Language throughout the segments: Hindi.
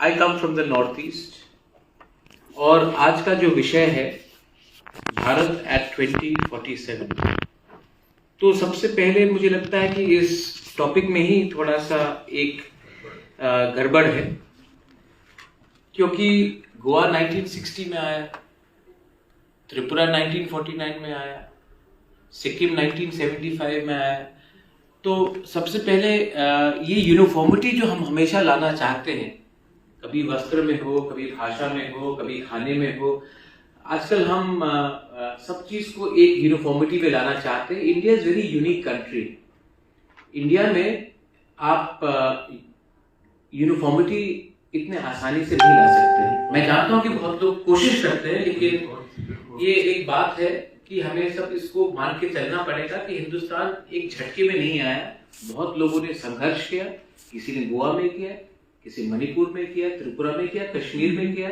I come from the north east और आज का जो विषय है भारत एट 2047। तो सबसे पहले मुझे लगता है कि इस टॉपिक में ही थोड़ा सा एक गड़बड़ है, क्योंकि गोवा 1960 में आया, त्रिपुरा 1949 में आया, सिक्किम 1975 में आया। तो सबसे पहले ये यूनिफॉर्मिटी जो हम हमेशा लाना चाहते हैं, कभी वस्त्र में हो, कभी भाषा में हो, कभी खाने में हो, आजकल हम सब चीज को एक यूनिफॉर्मिटी में लाना चाहते हैं। India is very unique country. India में आप यूनिफॉर्मिटी इतने आसानी से नहीं ला सकते। मैं जानता हूं कि बहुत लोग कोशिश करते हैं, लेकिन ये एक बात है कि हमें सब इसको मान के चलना पड़ेगा कि हिंदुस्तान एक झटके में नहीं आया। बहुत लोगों ने संघर्ष किया, किसी ने गोवा में किया, किसी मणिपुर में किया, त्रिपुरा में किया, कश्मीर में किया,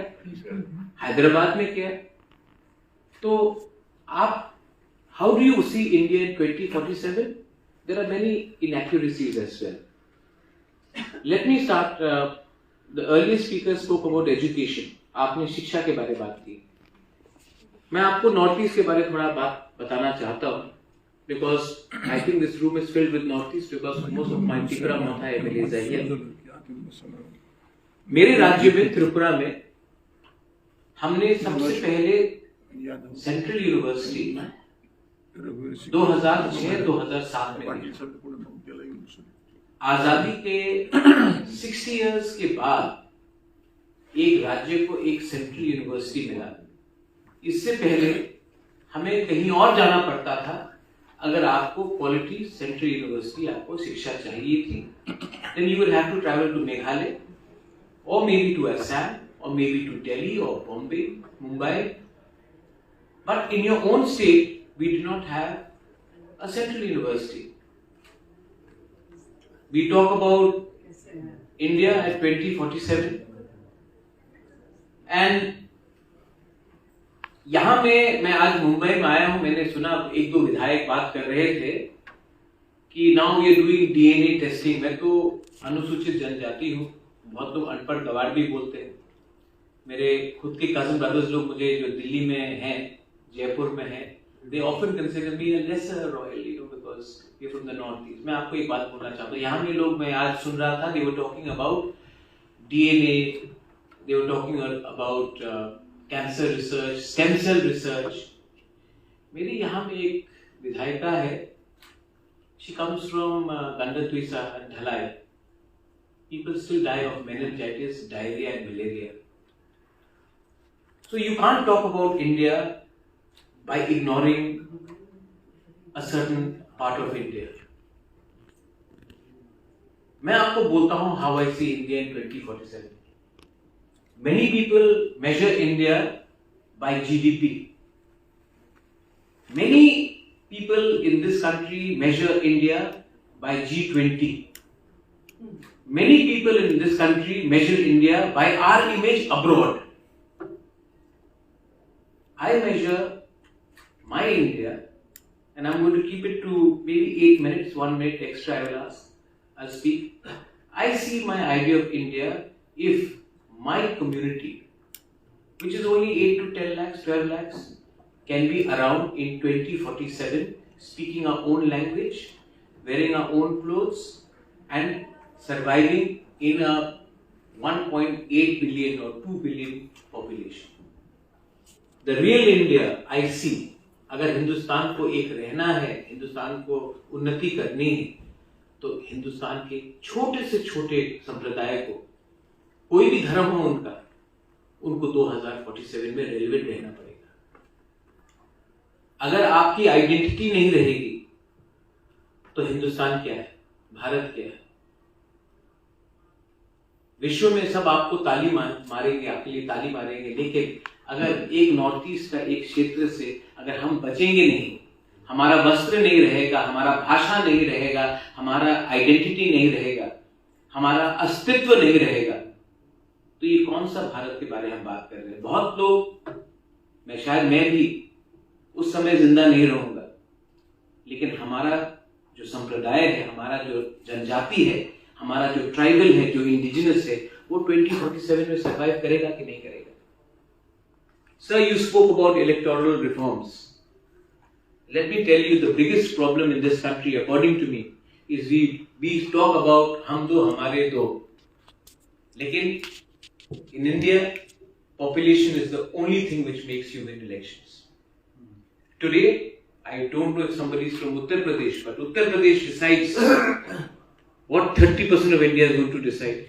हैदराबाद में किया। तो आप how do you see India in 2047? There are many inaccuracies as well. Let me start. The earlier speaker spoke about education. आपने शिक्षा के बारे में बात की। मैं आपको नॉर्थ ईस्ट के बारे में थोड़ा बात बताना चाहता हूं, because I think this room is filled with North East, because most of my Tipra Motha MLAs are here. मेरे राज्य में त्रिपुरा में हमने सबसे पहले सेंट्रल यूनिवर्सिटी 2006-2007 में आजादी के 60 इयर्स के बाद एक राज्य को एक सेंट्रल यूनिवर्सिटी मिला। इससे पहले हमें कहीं और जाना पड़ता था अगर आपको क्वालिटी सेंट्रल यूनिवर्सिटी आपको शिक्षा चाहिए थी। Then you will have to travel to Meghalaya or maybe to Assam or maybe to Delhi or Bombay, Mumbai. But in your own state, we do not have a central university. We talk about India at 2047. And यहाँ में मैं आज मुंबई में आया हूँ, मैंने सुना एक दो विधायक बात कर रहे थे कि now we are doing DNA testing. मैं तो अनुसूचित जनजाति हूँ, बहुत लोग अनपढ़ गवार भी बोलते हैं। मेरे खुद के कजन ब्रदर्स लोग मुझे जो दिल्ली में हैं, जयपुर में हैं, they often consider me a lesser royal, you know, because we're from the north east. मैं आपको एक बात बोलना चाहता हूँ। यहाँ में लोग, मैं आज सुन रहा था, they were talking about DNA, they were talking about cancer research, stem cell research. मेरी यहाँ में एक विधायिका है, she comes from Gandhatwisa and Dhalai. People still die of meningitis, diarrhea and malaria. So you can't talk about India by ignoring a certain part of India. मैं आपको बोलता हूँ how I see India in 2047. Many people measure India by GDP. Many people in this country measure India by G20. Many people in this country measure India by our image abroad. I measure my India, and I'm going to keep it to maybe 8 minutes, 1 minute extra I'll speak. I see my idea of India if my community, which is only 8 to 10 lakhs, 12 lakhs, can be around in 2047, speaking our own language, wearing our own clothes, and surviving in a 1.8 billion or 2 billion population. The real India I see, अगर हिंदुस्तान को एक रहना है, हिंदुस्तान को उन्नति करनी है, तो हिंदुस्तान के छोटे से छोटे संप्रदाय को, कोई भी धर्म हो उनका, उनको 2047 में रेलिवेंट रहना पड़ेगा। अगर आपकी आइडेंटिटी नहीं रहेगी तो हिंदुस्तान क्या है, भारत क्या है? विश्व में सब आपको ताली मारेंगे, आपके लिए ताली मारेंगे, लेकिन अगर एक नॉर्थ ईस्ट का एक क्षेत्र से अगर हम बचेंगे नहीं, हमारा वस्त्र नहीं रहेगा, हमारा भाषा नहीं रहेगा, हमारा आइडेंटिटी नहीं रहेगा, हमारा अस्तित्व नहीं रहेगा, तो ये कौन सा भारत के बारे में हम बात कर रहे हैं? बहुत लोग, मैं भी उस समय जिंदा नहीं रहूंगा, लेकिन हमारा जो संप्रदाय है, हमारा जो जनजाति है, हमारा जो ट्राइबल है, जो इंडिजिनस है, वो 2047 में सर्वाइव करेगा कि नहीं करेगा? Sir, you spoke about electoral reforms. Let me tell you, the biggest problem in this country, according to me, is we talk about हम दो हमारे दो, लेकिन in India, population is the only thing which makes you win elections. Today, I don't know if somebody is from Uttar Pradesh, but Uttar Pradesh decides what 30% of India is going to decide.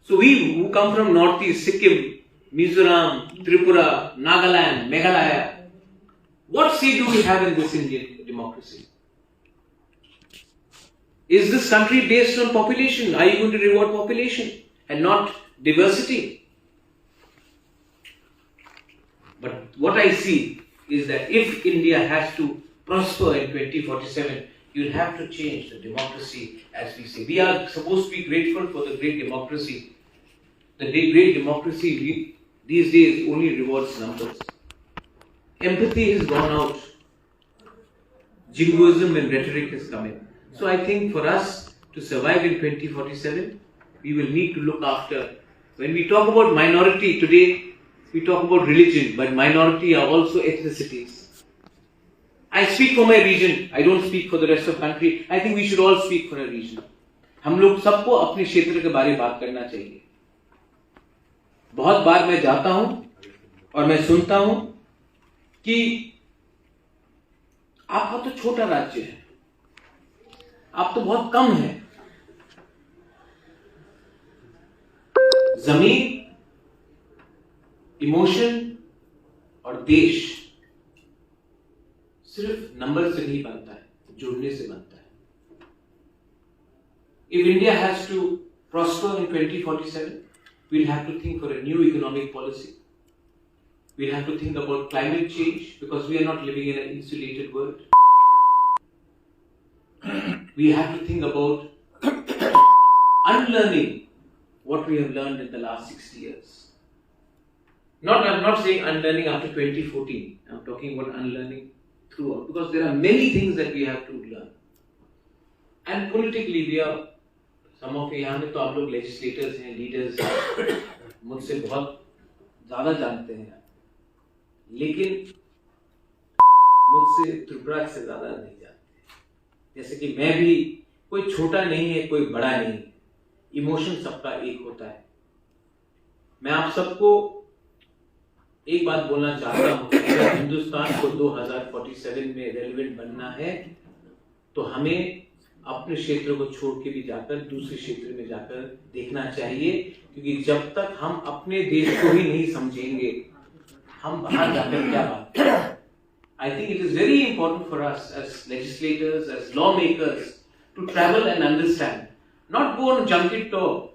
So we who come from Northeast, Sikkim, Mizoram, Tripura, Nagaland, Meghalaya, what say do we have in this Indian democracy? Is this country based on population? Are you going to reward population and not diversity? But what I see is that if India has to prosper in 2047, you'll have to change the democracy, as we say. We are supposed to be grateful for the great democracy. The great democracy these days only rewards numbers. Empathy has gone out. Jingoism and rhetoric has come in. So I think for us to survive in 2047, we will need to look after. When we talk about minority today, we talk about religion, but minority are also ethnicities. I speak for my region. I don't speak for the rest of the country. I think we should all speak for a region. हम लोग सबको अपने क्षेत्र के बारे में बात करना चाहिए. बहुत बार मैं जाता हूं और मैं सुनता हूं कि आपका तो छोटा राज्य है, आप तो बहुत कम हैं. जमीन, इमोशन और देश सिर्फ नंबर से नहीं बनता है, जुड़ने से बनता है. If India has to prosper in 2047, we'll have to think for a new economic policy. We'll have to think about climate change, because we are not living in an insulated world. We have to think about unlearning what we have learned in the last 60 years. I'm not saying unlearning after 2014. I'm talking about unlearning throughout, because there are many things that we have to learn. And politically, we are, some of you यहाँ में तो आप लोग legislators हैं, leaders हैं, मुझसे बहुत ज़्यादा जानते हैं, लेकिन मुझसे त्रिपुरा से ज़्यादा नहीं जानते. जैसे कि मैं भी, कोई छोटा नहीं है, कोई बड़ा नहीं है, इमोशन सबका एक होता है. मैं आप सबको एक बात बोलना चाहता हूं कि अगर हिंदुस्तान को 2047 में रेलेवेंट बनना है, तो हमें अपने क्षेत्र को छोड़ के भी जाकर दूसरे क्षेत्र में जाकर देखना चाहिए, क्योंकि जब तक हम अपने देश को ही नहीं समझेंगे, हम बाहर जाकर क्या बात करें. I think it is very important for us as legislators, as lawmakers, to travel and understand. Not go on junket tour,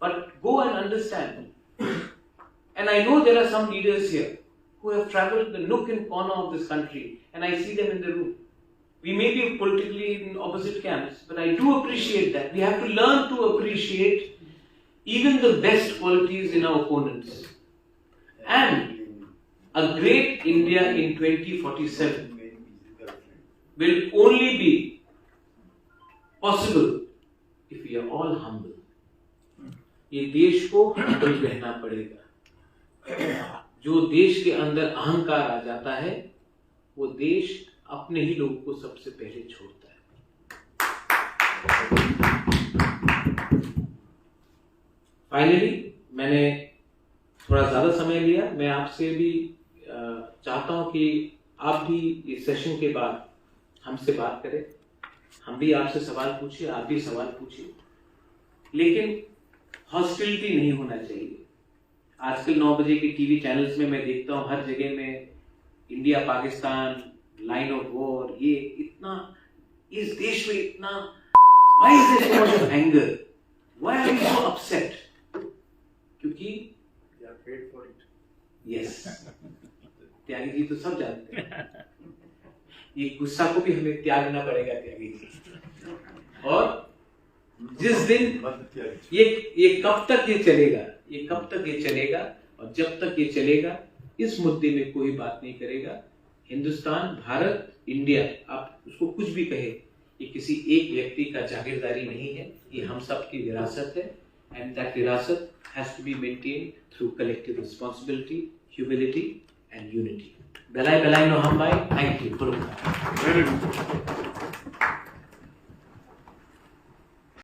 but go and understand. And I know there are some leaders here who have traveled the nook and corner of this country, and I see them in the room. We may be politically in opposite camps, but I do appreciate that. We have to learn to appreciate even the best qualities in our opponents. And a great India in 2047 will only be possible if we are all humble. ये देश को humble रहना पड़ेगा. जो देश के अंदर अहंकार आ जाता है, वो देश अपने ही लोगों को सबसे पहले छोड़ता है. फाइनली मैंने थोड़ा ज्यादा समय लिया. मैं आपसे भी चाहता हूं कि आप भी इस सेशन के बाद हमसे बात करें. हम भी आपसे सवाल पूछिए, आप भी सवाल पूछिए, लेकिन हॉस्टिलिटी नहीं होना चाहिए. आजकल 9 बजे के टीवी चैनल्स में मैं देखता हूं, हर जगह में India Pakistan line of war, ये इतना इस देश में इतना, why is there so much of anger? Why are we so upset? क्योंकि they are paid for it. Yes. Tyagi ji तो सब जानते हैं. ये गुस्सा को भी हमें त्यागना पड़ेगा त्यागी जी. और जिस दिन ये कब तक ये चलेगा, ये कब तक ये चलेगा, और जब तक ये चलेगा इस मुद्दे में कोई बात नहीं करेगा. हिंदुस्तान, भारत, इंडिया, आप उसको कुछ भी कहे, ये किसी एक व्यक्ति का जागीरदारी नहीं है, ये हम सब की विरासत है. and that virasat has to be maintained through collective responsibility, humility, and unity. Belai belai no hambai. Thank you. Very good.